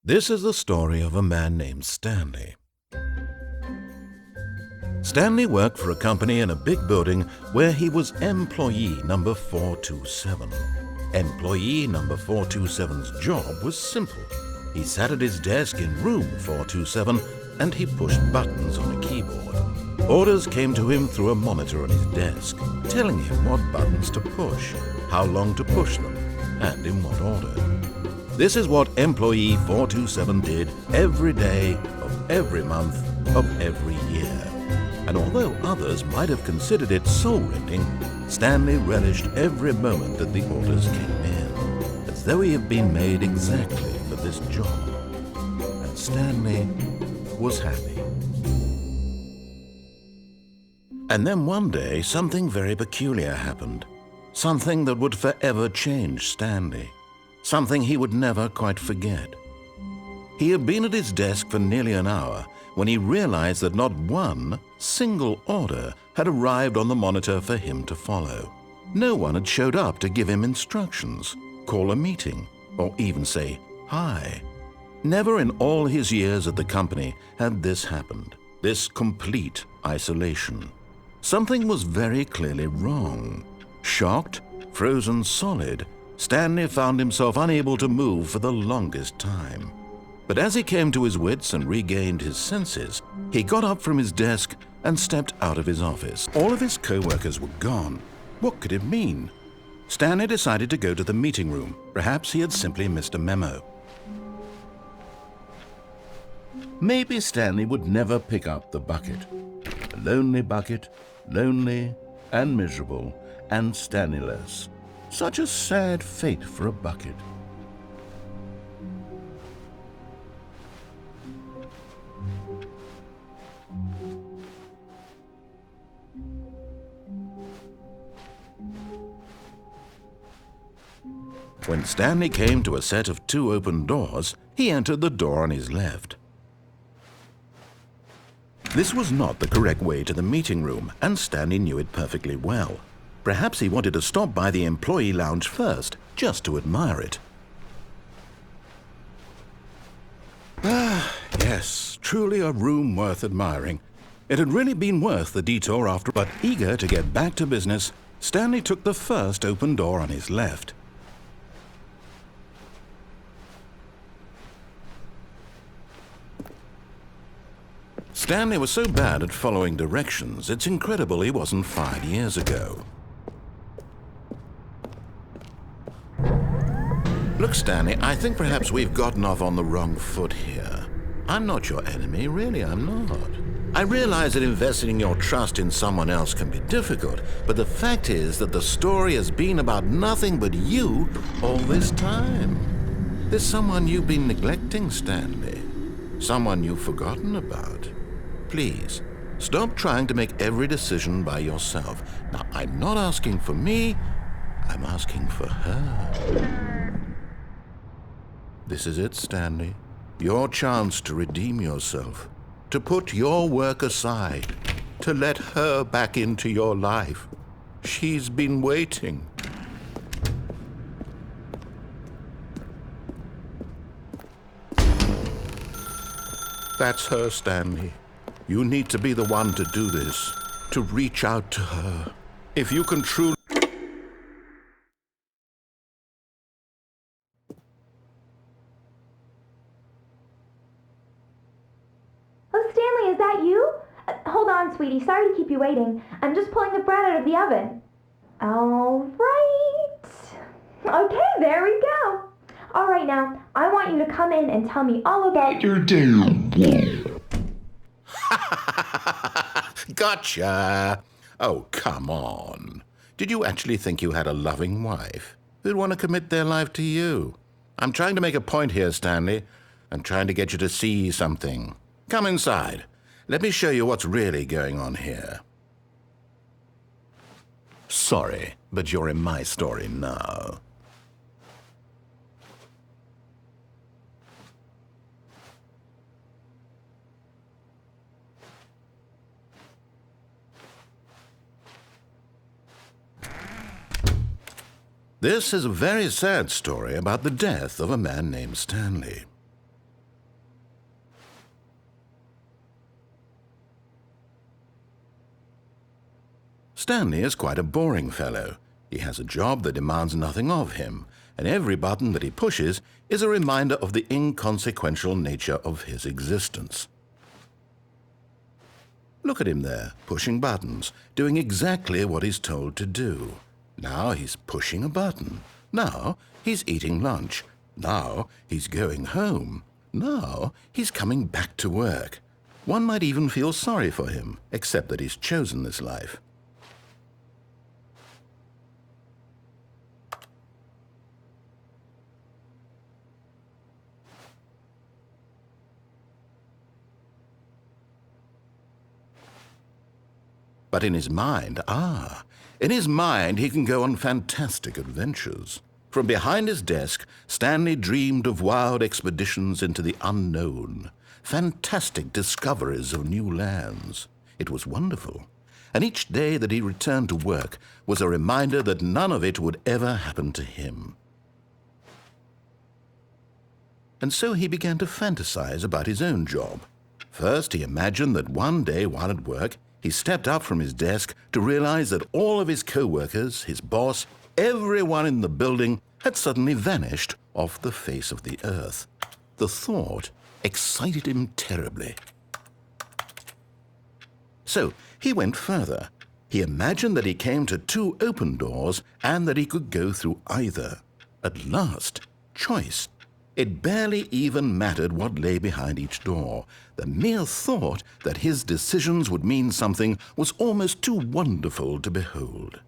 This is the story of a man named Stanley. Stanley worked for a company in a big building where he was employee number 427. Employee number 427's job was simple. He sat at his desk in room 427 and he pushed buttons on a keyboard. Orders came to him through a monitor on his desk, telling him what buttons to push, how long to push them, and in what order. This is what employee 427 did every day of every month of every year. And although others might have considered it soul-rending, Stanley relished every moment that the orders came in, as though he had been made exactly for this job. And Stanley was happy. And then one day, something very peculiar happened. Something that would forever change Stanley. Something he would never quite forget. He had been at his desk for nearly an hour when he realized that not one single order had arrived on the monitor for him to follow. No one had showed up to give him instructions, call a meeting, or even say hi. Never in all his years at the company had this happened, this complete isolation. Something was very clearly wrong. Shocked, frozen solid, Stanley found himself unable to move for the longest time. But as he came to his wits and regained his senses, he got up from his desk and stepped out of his office. All of his co-workers were gone. What could it mean? Stanley decided to go to the meeting room. Perhaps he had simply missed a memo. Maybe Stanley would never pick up the bucket. A lonely bucket, lonely and miserable and Stanley-less. Such a sad fate for a bucket. When Stanley came to a set of 2 open doors, he entered the door on his left. This was not the correct way to the meeting room, and Stanley knew it perfectly well. Perhaps he wanted to stop by the employee lounge first, just to admire it. Yes, truly a room worth admiring. It had really been worth the detour after, but eager to get back to business, Stanley took the first open door on his left. Stanley was so bad at following directions, it's incredible he wasn't fired years ago. Look, Stanley, I think perhaps we've gotten off on the wrong foot here. I'm not your enemy, really, I'm not. I realize that investing your trust in someone else can be difficult, but the fact is that the story has been about nothing but you all this time. There's someone you've been neglecting, Stanley. Someone you've forgotten about. Please, stop trying to make every decision by yourself. Now, I'm not asking for me, I'm asking for her. This is it, Stanley. Your chance to redeem yourself, to put your work aside, to let her back into your life. She's been waiting. That's her, Stanley. You need to be the one to do this, to reach out to her. If you can truly... Oh, Stanley, is that you? Hold on, sweetie. Sorry to keep you waiting. I'm just pulling the bread out of the oven. All right. Okay, there we go. All right, now, I want you to come in and tell me all about your damn wolf. Gotcha! Oh, come on. Did you actually think you had a loving wife who'd want to commit their life to you? I'm trying to make a point here, Stanley. I'm trying to get you to see something. Come inside. Let me show you what's really going on here. Sorry, but you're in my story now. This is a very sad story about the death of a man named Stanley. Stanley is quite a boring fellow. He has a job that demands nothing of him, and every button that he pushes is a reminder of the inconsequential nature of his existence. Look at him there, pushing buttons, doing exactly what he's told to do. Now he's pushing a button. Now he's eating lunch. Now he's going home. Now he's coming back to work. One might even feel sorry for him, except that he's chosen this life. But in his mind, he can go on fantastic adventures. From behind his desk, Stanley dreamed of wild expeditions into the unknown, fantastic discoveries of new lands. It was wonderful, and each day that he returned to work was a reminder that none of it would ever happen to him. And so he began to fantasize about his own job. First, he imagined that one day while at work, he stepped up from his desk to realize that all of his co-workers, his boss, everyone in the building had suddenly vanished off the face of the earth. The thought excited him terribly. So he went further. He imagined that he came to two open doors and that he could go through either. At last, choice. It barely even mattered what lay behind each door. The mere thought that his decisions would mean something was almost too wonderful to behold.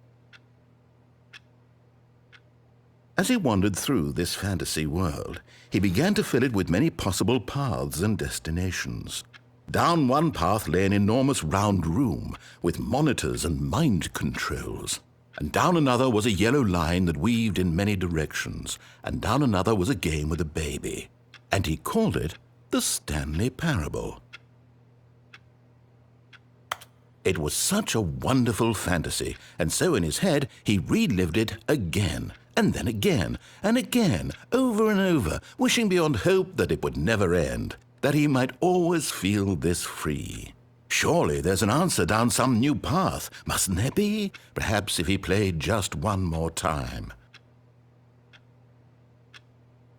As he wandered through this fantasy world, he began to fill it with many possible paths and destinations. Down one path lay an enormous round room with monitors and mind controls. And down another was a yellow line that weaved in many directions, and down another was a game with a baby. And he called it the Stanley Parable. It was such a wonderful fantasy, and so in his head he relived it again, and then again, and again, over and over, wishing beyond hope that it would never end, that he might always feel this free. Surely there's an answer down some new path, mustn't there be? Perhaps if he played just one more time.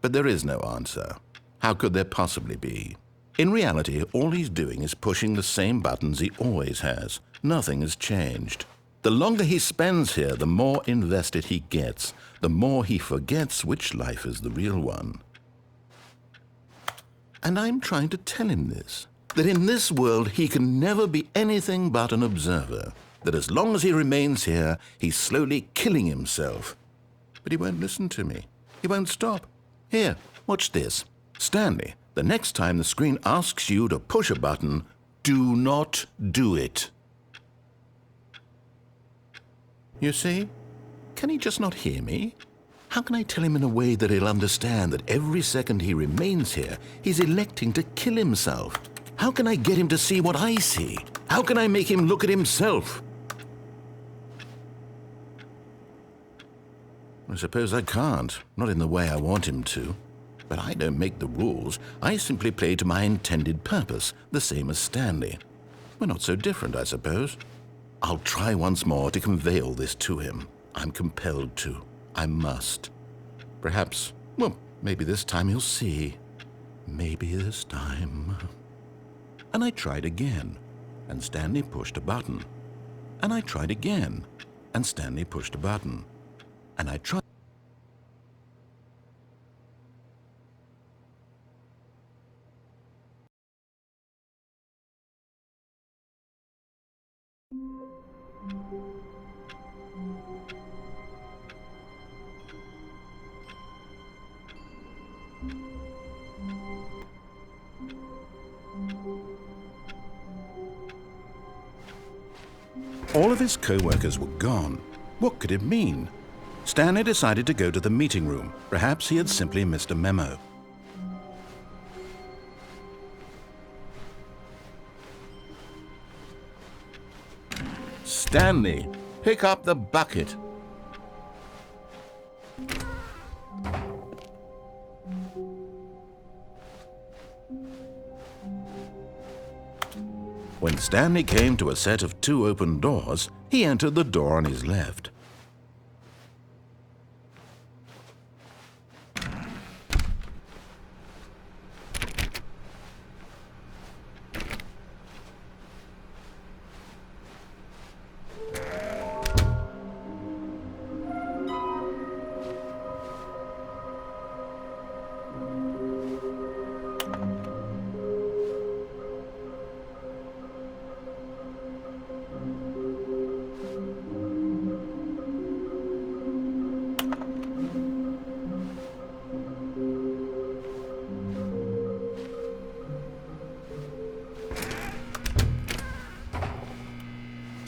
But there is no answer. How could there possibly be? In reality, all he's doing is pushing the same buttons he always has. Nothing has changed. The longer he spends here, the more invested he gets, the more he forgets which life is the real one. And I'm trying to tell him this. That in this world he can never be anything but an observer, that as long as he remains here, he's slowly killing himself. But he won't listen to me. He won't stop. Here, watch this. Stanley, the next time the screen asks you to push a button, do not do it. You see? Can he just not hear me? How can I tell him in a way that he'll understand that every second he remains here, he's electing to kill himself? How can I get him to see what I see? How can I make him look at himself? I suppose I can't, not in the way I want him to. But I don't make the rules. I simply play to my intended purpose, the same as Stanley. We're not so different, I suppose. I'll try once more to convey all this to him. I'm compelled to. I must. Perhaps, well, maybe this time he'll see. Maybe this time. And I tried again, and Stanley pushed a button. And I tried again, and Stanley pushed a button. And I tried. All of his co-workers were gone. What could it mean? Stanley decided to go to the meeting room. Perhaps he had simply missed a memo. Stanley, pick up the bucket. When Stanley came to a set of 2 open doors, he entered the door on his left.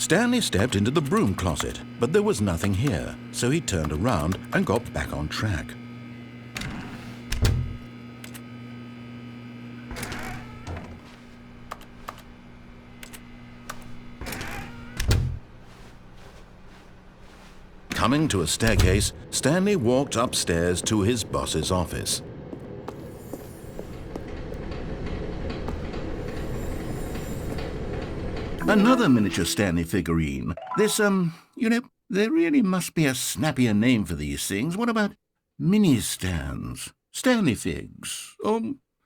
Stanley stepped into the broom closet, but there was nothing here, so he turned around and got back on track. Coming to a staircase, Stanley walked upstairs to his boss's office. Another miniature Stanley figurine. This, there really must be a snappier name for these things. What about mini-stands? Stanley figs?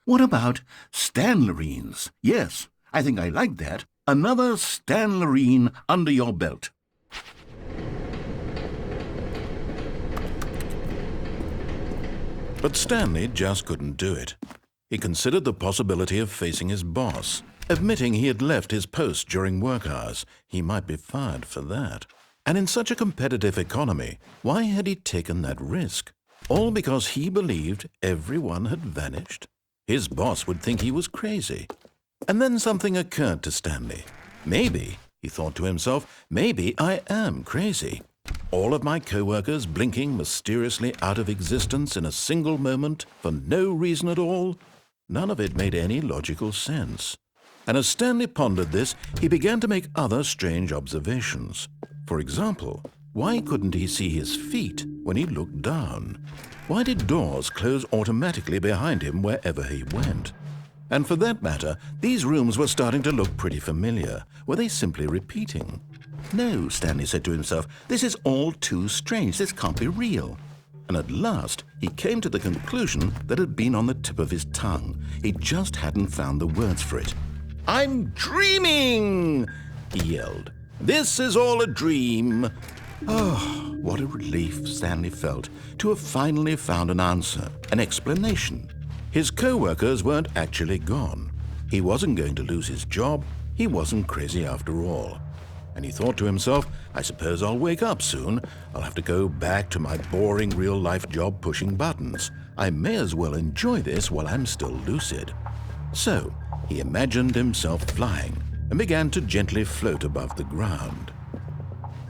What about Stanlerines? Yes, I think I like that. Another Stanlerine under your belt. But Stanley just couldn't do it. He considered the possibility of facing his boss. Admitting he had left his post during work hours, he might be fired for that. And in such a competitive economy, why had he taken that risk? All because he believed everyone had vanished? His boss would think he was crazy. And then something occurred to Stanley. Maybe, he thought to himself, maybe I am crazy. All of my co-workers blinking mysteriously out of existence in a single moment for no reason at all? None of it made any logical sense. And as Stanley pondered this, he began to make other strange observations. For example, why couldn't he see his feet when he looked down? Why did doors close automatically behind him wherever he went? And for that matter, these rooms were starting to look pretty familiar. Were they simply repeating? No, Stanley said to himself, this is all too strange. This can't be real. And at last, he came to the conclusion that had been on the tip of his tongue. He just hadn't found the words for it. "I'm dreaming!" he yelled. "This is all a dream." Oh, what a relief Stanley felt to have finally found an answer, an explanation. His co-workers weren't actually gone. He wasn't going to lose his job. He wasn't crazy after all. And he thought to himself, I suppose I'll wake up soon. I'll have to go back to my boring real-life job pushing buttons. I may as well enjoy this while I'm still lucid. So, he imagined himself flying and began to gently float above the ground.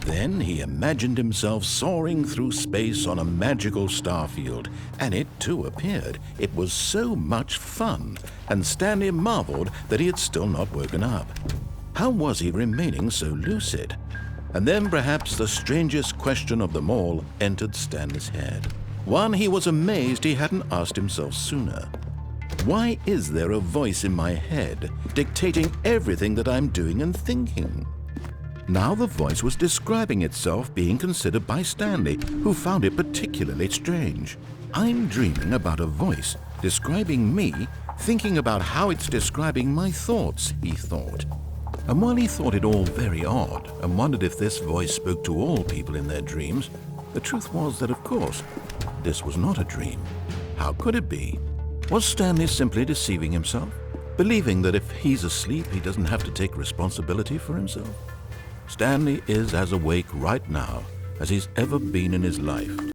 Then he imagined himself soaring through space on a magical starfield, and it too appeared. It was so much fun, and Stanley marveled that he had still not woken up. How was he remaining so lucid? And then perhaps the strangest question of them all entered Stanley's head. One he was amazed he hadn't asked himself sooner. Why is there a voice in my head dictating everything that I'm doing and thinking? Now the voice was describing itself being considered by Stanley, who found it particularly strange. I'm dreaming about a voice describing me, thinking about how it's describing my thoughts, he thought. And while he thought it all very odd and wondered if this voice spoke to all people in their dreams, the truth was that, of course, this was not a dream. How could it be? Was Stanley simply deceiving himself, believing that if he's asleep, he doesn't have to take responsibility for himself? Stanley is as awake right now as he's ever been in his life.